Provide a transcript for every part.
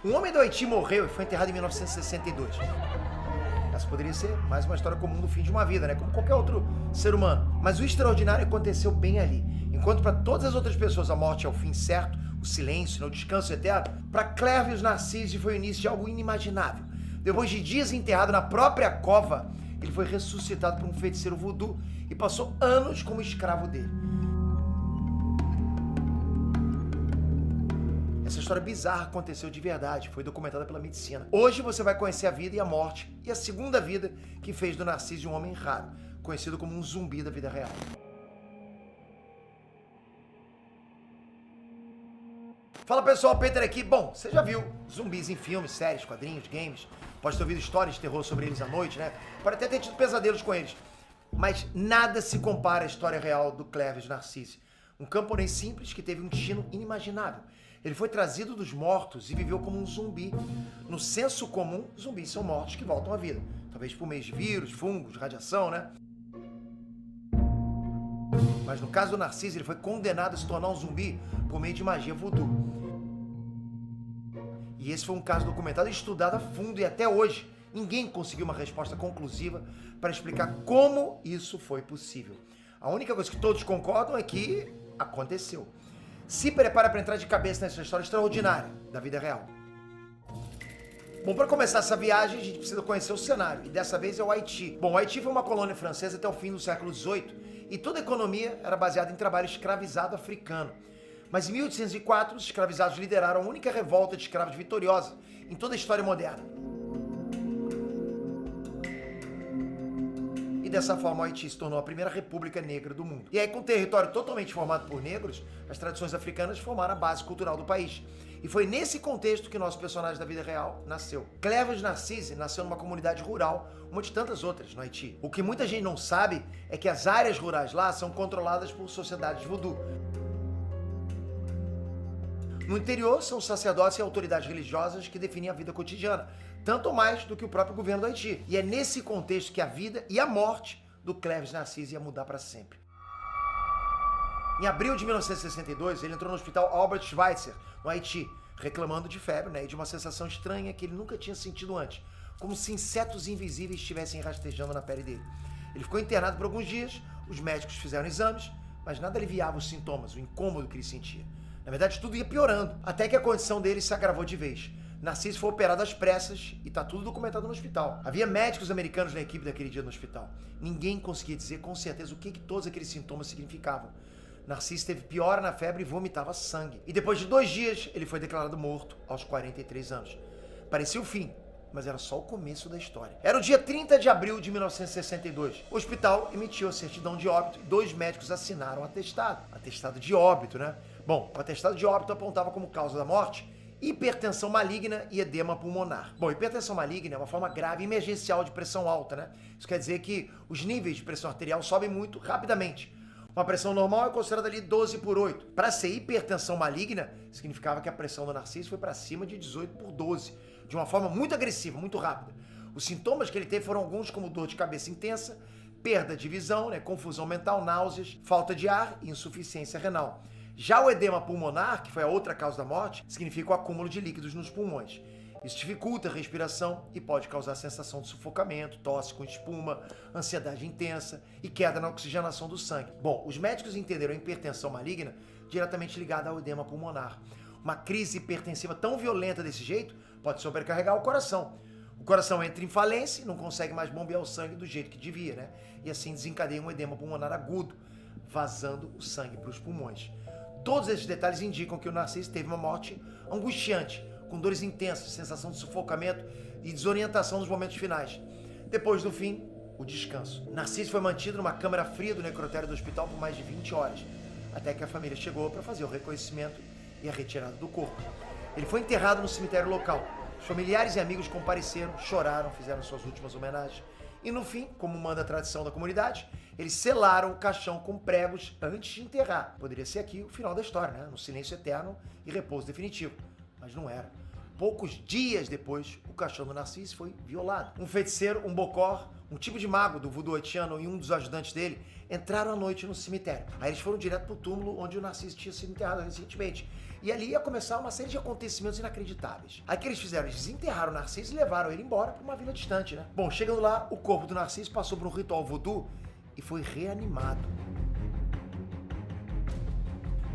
Um homem do Haiti morreu e foi enterrado em 1962. Essa poderia ser mais uma história comum do fim de uma vida, né? Como qualquer outro ser humano. Mas o extraordinário aconteceu bem ali. Enquanto para todas as outras pessoas a morte é o fim certo, o silêncio, o descanso eterno, para Clervius Narcisse foi o início de algo inimaginável. Depois de dias enterrado na própria cova, ele foi ressuscitado por um feiticeiro voodoo e passou anos como escravo dele. Essa história bizarra aconteceu de verdade, foi documentada pela medicina. Hoje você vai conhecer a vida e a morte e a segunda vida que fez do Narcisse um homem raro, conhecido como um zumbi da vida real. Fala pessoal, Peter aqui. Bom, você já viu zumbis em filmes, séries, quadrinhos, games, pode ter ouvido histórias de terror sobre eles à noite, né? Pode até ter tido pesadelos com eles. Mas nada se compara à história real do Clervius Narcisse, um camponês simples que teve um destino inimaginável. Ele foi trazido dos mortos e viveu como um zumbi. No senso comum, zumbis são mortos que voltam à vida. Talvez por meio de vírus, fungos, radiação, né? Mas no caso do Narcisse, ele foi condenado a se tornar um zumbi por meio de magia voodoo. E esse foi um caso documentado e estudado a fundo, e até hoje ninguém conseguiu uma resposta conclusiva para explicar como isso foi possível. A única coisa que todos concordam é que aconteceu. Se prepara para entrar de cabeça nessa história extraordinária da vida real. Bom, para começar essa viagem, a gente precisa conhecer o cenário, e dessa vez é o Haiti. Bom, o Haiti foi uma colônia francesa até o fim do século XVIII, e toda a economia era baseada em trabalho escravizado africano. Mas em 1804, os escravizados lideraram a única revolta de escravos vitoriosa em toda a história moderna. E dessa forma, o Haiti se tornou a primeira república negra do mundo. E aí, com um território totalmente formado por negros, as tradições africanas formaram a base cultural do país. E foi nesse contexto que nosso personagem da vida real nasceu. Clervius Narcisse nasceu numa comunidade rural, uma de tantas outras no Haiti. O que muita gente não sabe é que as áreas rurais lá são controladas por sociedades voodoo. No interior, são os sacerdotes e autoridades religiosas que definem a vida cotidiana, tanto ou mais do que o próprio governo do Haiti. E é nesse contexto que a vida e a morte do Clervius Narcisse ia mudar para sempre. Em abril de 1962, ele entrou no hospital Albert Schweitzer, no Haiti, reclamando de febre, né, e de uma sensação estranha que ele nunca tinha sentido antes, como se insetos invisíveis estivessem rastejando na pele dele. Ele ficou internado por alguns dias, os médicos fizeram exames, mas nada aliviava os sintomas, o incômodo que ele sentia. Na verdade, tudo ia piorando, até que a condição dele se agravou de vez. Narcisse foi operado às pressas e tá tudo documentado no hospital. Havia médicos americanos na equipe daquele dia no hospital. Ninguém conseguia dizer com certeza o que todos aqueles sintomas significavam. Narcisse teve piora na febre e vomitava sangue. E depois de 2 dias, ele foi declarado morto aos 43 anos. Parecia o fim, mas era só o começo da história. Era o dia 30 de abril de 1962. O hospital emitiu a certidão de óbito e 2 médicos assinaram o atestado. Atestado de óbito, né? Bom, o atestado de óbito apontava como causa da morte hipertensão maligna e edema pulmonar. Bom, hipertensão maligna é uma forma grave emergencial de pressão alta, né? Isso quer dizer que os níveis de pressão arterial sobem muito rapidamente. Uma pressão normal é considerada ali 12/8. Para ser hipertensão maligna, significava que a pressão do Narcisse foi para cima de 18/12, de uma forma muito agressiva, muito rápida. Os sintomas que ele teve foram alguns como dor de cabeça intensa, perda de visão, né, confusão mental, náuseas, falta de ar e insuficiência renal. Já o edema pulmonar, que foi a outra causa da morte, significa o acúmulo de líquidos nos pulmões. Isso dificulta a respiração e pode causar sensação de sufocamento, tosse com espuma, ansiedade intensa e queda na oxigenação do sangue. Bom, os médicos entenderam a hipertensão maligna diretamente ligada ao edema pulmonar. Uma crise hipertensiva tão violenta desse jeito pode sobrecarregar o coração. O coração entra em falência e não consegue mais bombear o sangue do jeito que devia, né? E assim desencadeia um edema pulmonar agudo, vazando o sangue para os pulmões. Todos esses detalhes indicam que o Narcisse teve uma morte angustiante, com dores intensas, sensação de sufocamento e desorientação nos momentos finais. Depois do fim, o descanso. Narcisse foi mantido numa câmara fria do necrotério do hospital por mais de 20 horas, até que a família chegou para fazer o reconhecimento e a retirada do corpo. Ele foi enterrado no cemitério local. Os familiares e amigos compareceram, choraram, fizeram suas últimas homenagens. E no fim, como manda a tradição da comunidade, eles selaram o caixão com pregos antes de enterrar. Poderia ser aqui o final da história, né? No silêncio eterno e repouso definitivo. Mas não era. Poucos dias depois, o caixão do Narcisse foi violado. Um feiticeiro, um bocor, um tipo de mago do voodoo haitiano e um dos ajudantes dele entraram à noite no cemitério. Aí eles foram direto pro túmulo onde o Narcisse tinha sido enterrado recentemente. E ali ia começar uma série de acontecimentos inacreditáveis. Aí o que eles fizeram? Eles desenterraram o Narciso e levaram ele embora para uma vila distante, né? Bom, chegando lá, o corpo do Narciso passou por um ritual voodoo e foi reanimado.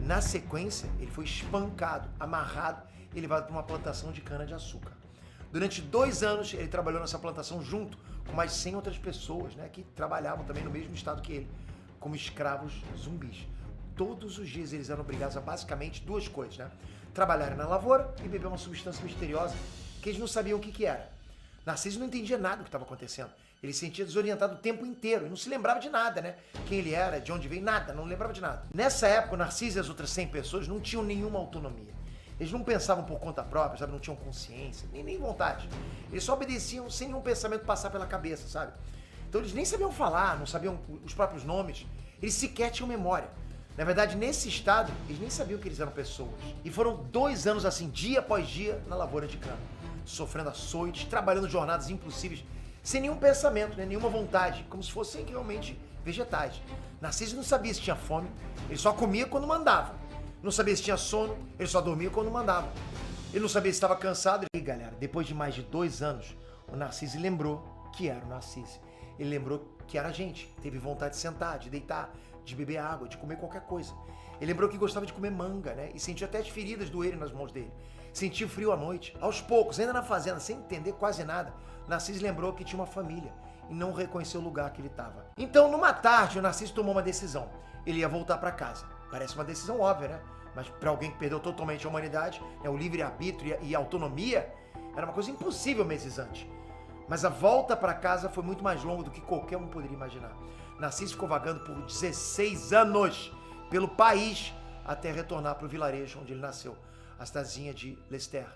Na sequência, ele foi espancado, amarrado e levado para uma plantação de cana-de-açúcar. Durante 2 anos, ele trabalhou nessa plantação junto com mais 100 outras pessoas, né, que trabalhavam também no mesmo estado que ele, como escravos zumbis. Todos os dias eles eram obrigados a basicamente 2 coisas, né? Trabalhar na lavoura e beber uma substância misteriosa que eles não sabiam o que era. Narciso não entendia nada do que estava acontecendo. Ele se sentia desorientado o tempo inteiro e não se lembrava de nada, né? Quem ele era, de onde veio, nada, não lembrava de nada. Nessa época, o Narciso e as outras 100 pessoas não tinham nenhuma autonomia. Eles não pensavam por conta própria, sabe? Não tinham consciência, nem vontade. Eles só obedeciam sem nenhum pensamento passar pela cabeça, sabe? Então eles nem sabiam falar, não sabiam os próprios nomes. Eles sequer tinham memória. Na verdade, nesse estado, eles nem sabiam que eles eram pessoas. E foram 2 anos assim, dia após dia, na lavoura de cana. Sofrendo açoites, trabalhando jornadas impossíveis, sem nenhum pensamento, né? Nenhuma vontade, como se fossem realmente vegetais. Narciso não sabia se tinha fome, ele só comia quando mandava. Não sabia se tinha sono, ele só dormia quando mandava. Ele não sabia se estava cansado. E galera, depois de mais de 2 anos, o Narciso lembrou que era o Narciso. Ele lembrou que era a gente, teve vontade de sentar, de deitar, de beber água, de comer qualquer coisa. Ele lembrou que gostava de comer manga, né? E sentia até as feridas doerem nas mãos dele. Sentiu frio à noite. Aos poucos, ainda na fazenda, sem entender quase nada, Narciso lembrou que tinha uma família e não reconheceu o lugar que ele estava. Então, numa tarde, o Narciso tomou uma decisão. Ele ia voltar para casa. Parece uma decisão óbvia, né? Mas para alguém que perdeu totalmente a humanidade, né, o livre-arbítrio e a autonomia, era uma coisa impossível meses antes. Mas a volta para casa foi muito mais longa do que qualquer um poderia imaginar. Narciso ficou vagando por 16 anos pelo país até retornar para o vilarejo onde ele nasceu, a cidadezinha de Lester.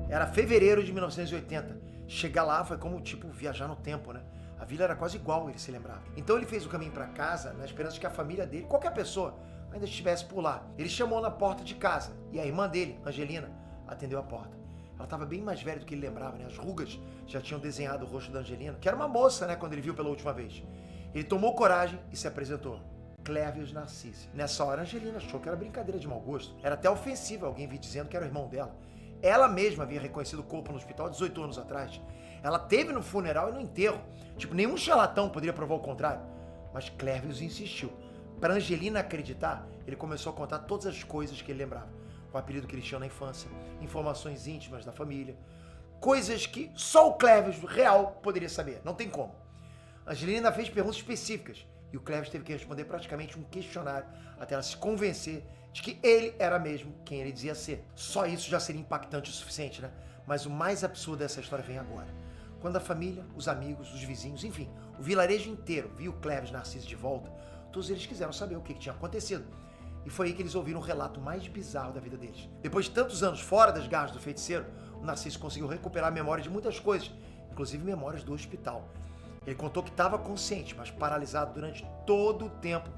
Era fevereiro de 1980. Chegar lá foi como, tipo, viajar no tempo, né? A vila era quase igual, ele se lembrava. Então ele fez o caminho para casa na esperança de que a família dele, qualquer pessoa, ainda estivesse por lá. Ele chamou na porta de casa e a irmã dele, Angelina, atendeu a porta. Ela estava bem mais velha do que ele lembrava, né? As rugas já tinham desenhado o rosto da Angelina, que era uma moça, né? Quando ele viu pela última vez. Ele tomou coragem e se apresentou. Clévios Narciso. Nessa hora, a Angelina achou que era brincadeira de mau gosto. Era até ofensivo alguém vir dizendo que era o irmão dela. Ela mesma havia reconhecido o corpo no hospital 18 anos atrás. Ela teve no funeral e no enterro. Tipo, nenhum charlatão poderia provar o contrário. Mas Clévios insistiu. Para Angelina acreditar, ele começou a contar todas as coisas que ele lembrava. O apelido que ele tinha na infância, informações íntimas da família, coisas que só o Clévios real poderia saber. Não tem como. Angelina fez perguntas específicas e o Clévios teve que responder praticamente um questionário até ela se convencer de que ele era mesmo quem ele dizia ser. Só isso já seria impactante o suficiente, né? Mas o mais absurdo dessa história vem agora. Quando a família, os amigos, os vizinhos, enfim, o vilarejo inteiro viu Clévios Narciso de volta, todos eles quiseram saber o que tinha acontecido. E foi aí que eles ouviram o relato mais bizarro da vida deles. Depois de tantos anos fora das garras do feiticeiro, o Narciso conseguiu recuperar a memória de muitas coisas, inclusive memórias do hospital. Ele contou que estava consciente, mas paralisado durante todo o tempo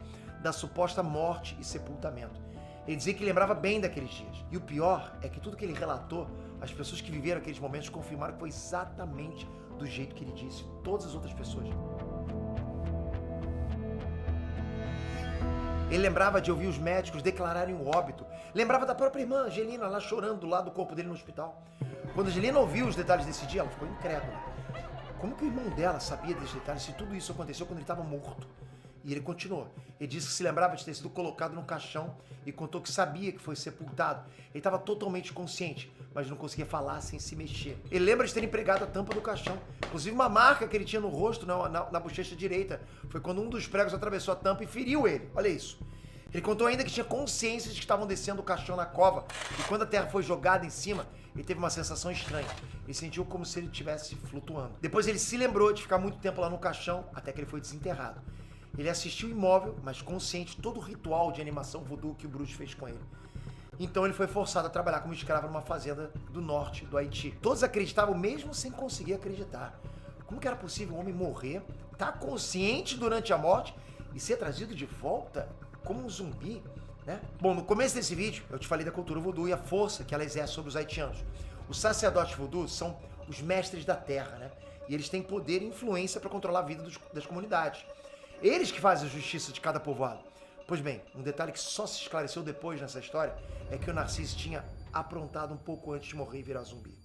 da suposta morte e sepultamento. Ele dizia que lembrava bem daqueles dias. E o pior é que tudo que ele relatou, as pessoas que viveram aqueles momentos confirmaram que foi exatamente do jeito que ele disse. Todas as outras pessoas. Ele lembrava de ouvir os médicos declararem o óbito. Lembrava da própria irmã, Angelina, lá chorando do lado do corpo dele no hospital. Quando Angelina ouviu os detalhes desse dia, ela ficou incrédula. Como que o irmão dela sabia desses detalhes se tudo isso aconteceu quando ele estava morto? E ele continuou. Ele disse que se lembrava de ter sido colocado no caixão e contou que sabia que foi sepultado. Ele estava totalmente consciente, mas não conseguia falar sem se mexer. Ele lembra de ter empregado a tampa do caixão. Inclusive uma marca que ele tinha no rosto, na bochecha direita. Foi quando um dos pregos atravessou a tampa e feriu ele. Olha isso. Ele contou ainda que tinha consciência de que estavam descendo o caixão na cova. E quando a terra foi jogada em cima, ele teve uma sensação estranha. Ele sentiu como se ele estivesse flutuando. Depois ele se lembrou de ficar muito tempo lá no caixão, até que ele foi desenterrado. Ele assistiu imóvel, mas consciente, todo o ritual de animação voodoo que o bruxo fez com ele. Então ele foi forçado a trabalhar como escravo numa fazenda do norte do Haiti. Todos acreditavam mesmo sem conseguir acreditar. Como que era possível um homem morrer, estar consciente durante a morte e ser trazido de volta como um zumbi, né? Bom, no começo desse vídeo eu te falei da cultura voodoo e a força que ela exerce sobre os haitianos. Os sacerdotes voodoo são os mestres da terra, né? E eles têm poder e influência para controlar a vida das comunidades. Eles que fazem a justiça de cada povoado. Pois bem, um detalhe que só se esclareceu depois nessa história é que o Narciso tinha aprontado um pouco antes de morrer e virar zumbi.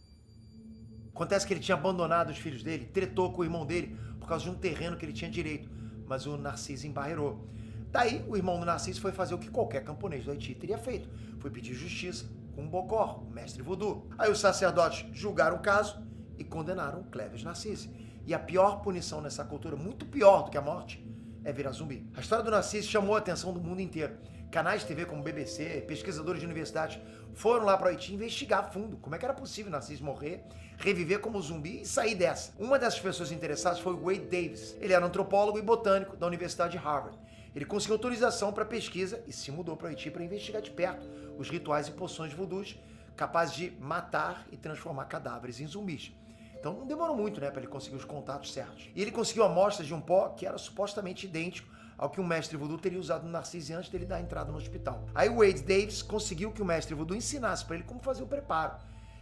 Acontece que ele tinha abandonado os filhos dele, tretou com o irmão dele por causa de um terreno que ele tinha direito, mas o Narciso embarreirou. Daí, o irmão do Narciso foi fazer o que qualquer camponês do Haiti teria feito. Foi pedir justiça com um bocó, o mestre voodoo. Aí os sacerdotes julgaram o caso e condenaram Cléves Narcisse. E a pior punição nessa cultura, muito pior do que a morte, é virar zumbi. A história do Narciso chamou a atenção do mundo inteiro. Canais de TV como BBC, pesquisadores de universidades foram lá para o Haiti investigar a fundo como é que era possível Narciso morrer, reviver como zumbi e sair dessa. Uma dessas pessoas interessadas foi o Wade Davis. Ele era antropólogo e botânico da Universidade de Harvard. Ele conseguiu autorização para pesquisa e se mudou para o Haiti para investigar de perto os rituais e poções de voodoos capazes de matar e transformar cadáveres em zumbis. Então não demorou muito, né, para ele conseguir os contatos certos. E ele conseguiu amostras de um pó que era supostamente idêntico ao que o mestre voodoo teria usado no Narciso antes dele dar a entrada no hospital. Aí o Wade Davis conseguiu que o mestre voodoo ensinasse para ele como fazer o preparo.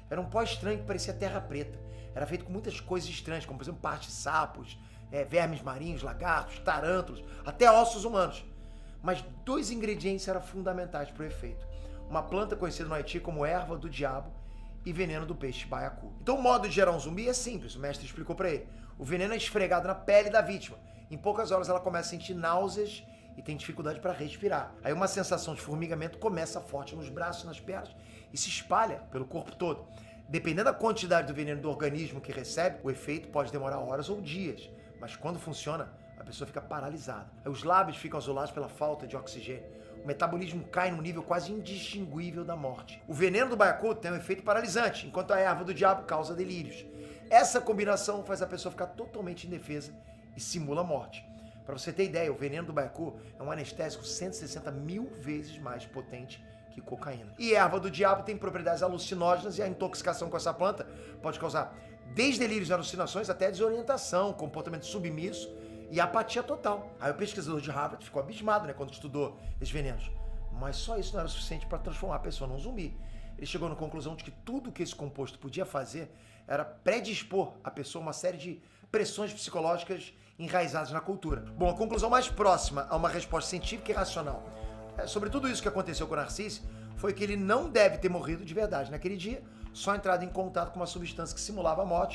Era um pó estranho que parecia terra preta. Era feito com muitas coisas estranhas, como por exemplo parte de sapos, vermes marinhos, lagartos, tarântulas, até ossos humanos. Mas 2 ingredientes eram fundamentais para o efeito. Uma planta conhecida no Haiti como erva do diabo e veneno do peixe baiacu. Então o modo de gerar um zumbi é simples, o mestre explicou para ele. O veneno é esfregado na pele da vítima. Em poucas horas ela começa a sentir náuseas e tem dificuldade para respirar. Aí uma sensação de formigamento começa forte nos braços e nas pernas e se espalha pelo corpo todo. Dependendo da quantidade do veneno do organismo que recebe, o efeito pode demorar horas ou dias, mas quando funciona, a pessoa fica paralisada. Aí os lábios ficam azulados pela falta de oxigênio. O metabolismo cai num nível quase indistinguível da morte. O veneno do baiacu tem um efeito paralisante, enquanto a erva do diabo causa delírios. Essa combinação faz a pessoa ficar totalmente indefesa e simula a morte. Para você ter ideia, o veneno do baiacu é um anestésico 160 mil vezes mais potente que cocaína. E a erva do diabo tem propriedades alucinógenas e a intoxicação com essa planta pode causar desde delírios e alucinações até desorientação, comportamento submisso e apatia total. Aí o pesquisador de Harvard ficou abismado, né, quando estudou esses venenos. Mas só isso não era suficiente para transformar a pessoa num zumbi. Ele chegou na conclusão de que tudo que esse composto podia fazer era predispor a pessoa a uma série de pressões psicológicas enraizadas na cultura. Bom, a conclusão mais próxima a uma resposta científica e racional sobre tudo isso que aconteceu com o Narciso foi que ele não deve ter morrido de verdade naquele dia, só entrado em contato com uma substância que simulava a morte